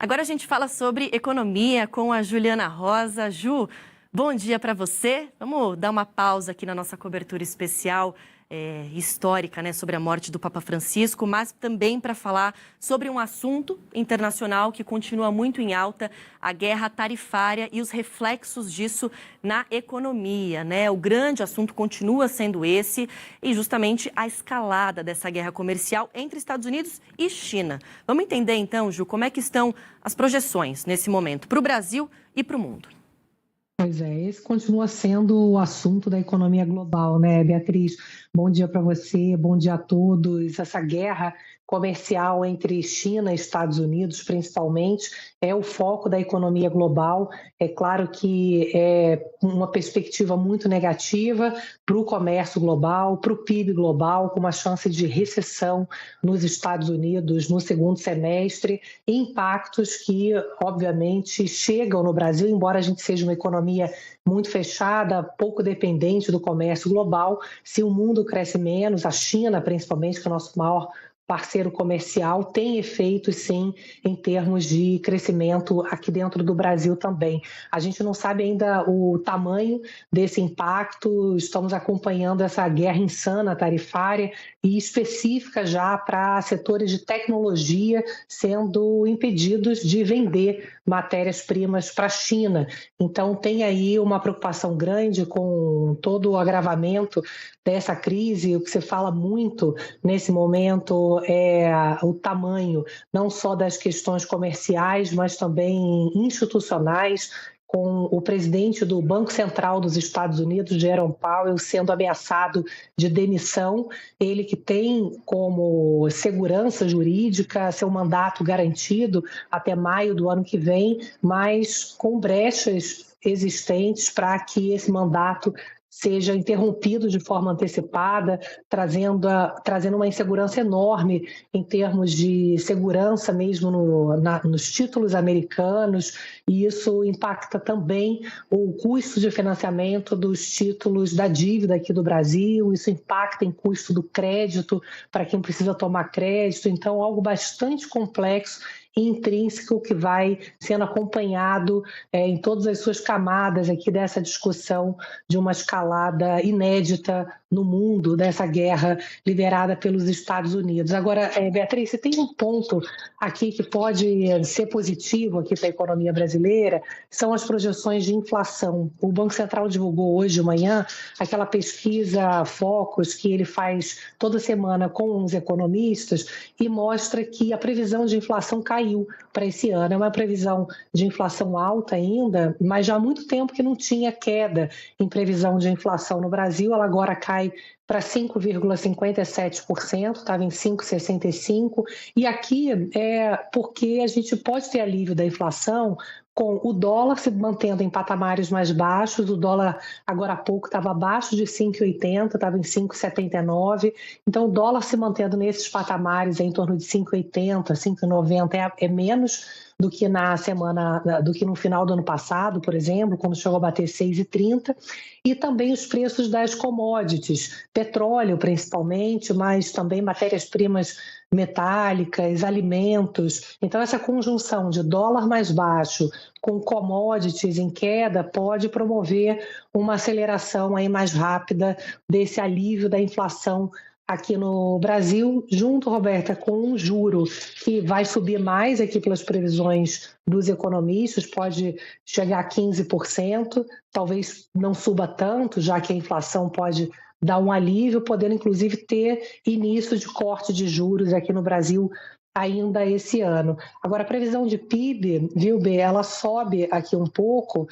Agora a gente fala sobre economia com a Juliana Rosa. Ju, bom dia para você. Vamos dar uma pausa aqui na nossa cobertura especial histórica, né, sobre a morte do Papa Francisco, mas também para falar sobre um assunto internacional que continua muito em alta, a guerra tarifária e os reflexos disso na economia, né? O grande assunto continua sendo esse e justamente a escalada dessa guerra comercial entre Estados Unidos e China. Vamos entender então, Ju, como é que estão as projeções nesse momento para o Brasil e para o mundo. Pois é, esse continua sendo o assunto da economia global, né, Beatriz? Bom dia para você, bom dia a todos. Essa guerra comercial entre China e Estados Unidos, principalmente, é o foco da economia global. É claro que é uma perspectiva muito negativa para o comércio global, para o PIB global, com uma chance de recessão nos Estados Unidos no segundo semestre, e impactos que, obviamente, chegam no Brasil, embora a gente seja uma economia muito fechada, pouco dependente do comércio global. Se o mundo cresce menos, a China, principalmente, que é o nosso maior parceiro comercial, tem efeitos, sim, em termos de crescimento aqui dentro do Brasil também. A gente não sabe ainda o tamanho desse impacto, estamos acompanhando essa guerra insana tarifária e específica já para setores de tecnologia sendo impedidos de vender matérias-primas para a China. Então, tem aí uma preocupação grande com todo o agravamento dessa crise. O que se fala muito nesse momento é o tamanho, não só das questões comerciais, mas também institucionais, com o presidente do Banco Central dos Estados Unidos, Jerome Powell, sendo ameaçado de demissão. Ele que tem como segurança jurídica seu mandato garantido até maio do ano que vem, mas com brechas existentes para que esse mandato seja interrompido de forma antecipada, trazendo uma insegurança enorme em termos de segurança mesmo nos títulos americanos, e isso impacta também o custo de financiamento dos títulos da dívida aqui do Brasil, isso impacta em custo do crédito para quem precisa tomar crédito. Então, algo bastante complexo e intrínseco que vai sendo acompanhado em todas as suas camadas aqui dessa discussão de uma escalada inédita no mundo dessa guerra liderada pelos Estados Unidos. Agora, Beatriz, você tem um ponto aqui que pode ser positivo aqui para a economia brasileira, são as projeções de inflação. O Banco Central divulgou hoje de manhã aquela pesquisa Focus que ele faz toda semana com os economistas e mostra que a previsão de inflação caiu para esse ano. É uma previsão de inflação alta ainda, mas já há muito tempo que não tinha queda em previsão de inflação no Brasil. Ela agora cai para 5,57%, estava em 5,65%, e aqui é porque a gente pode ter alívio da inflação com o dólar se mantendo em patamares mais baixos. O dólar agora há pouco estava abaixo de 5,80, estava em 5,79, então o dólar se mantendo nesses patamares em torno de 5,80, 5,90 é menos do que no final do ano passado, por exemplo, quando chegou a bater 6,30, e também os preços das commodities, petróleo principalmente, mas também matérias-primas metálicas, alimentos. Então, essa conjunção de dólar mais baixo com commodities em queda pode promover uma aceleração aí mais rápida desse alívio da inflação aqui no Brasil, junto, Roberta, com um juro que vai subir mais aqui pelas previsões dos economistas, pode chegar a 15%, talvez não suba tanto, já que a inflação pode dar um alívio, podendo inclusive ter início de corte de juros aqui no Brasil ainda esse ano. Agora, a previsão de PIB, viu, B, ela sobe aqui um pouco,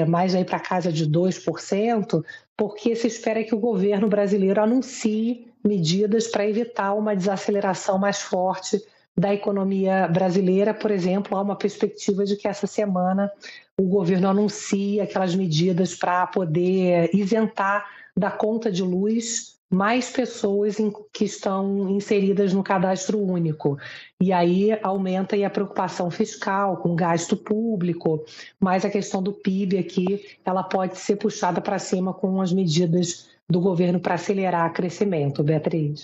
mais aí para casa de 2%, porque se espera que o governo brasileiro anuncie medidas para evitar uma desaceleração mais forte da economia brasileira. Por exemplo, há uma perspectiva de que essa semana o governo anuncie aquelas medidas para poder isentar da conta de luz mais pessoas que estão inseridas no cadastro único. E aí aumenta aí a preocupação fiscal com gasto público, mas a questão do PIB aqui, ela pode ser puxada para cima com as medidas do governo para acelerar o crescimento, Beatriz.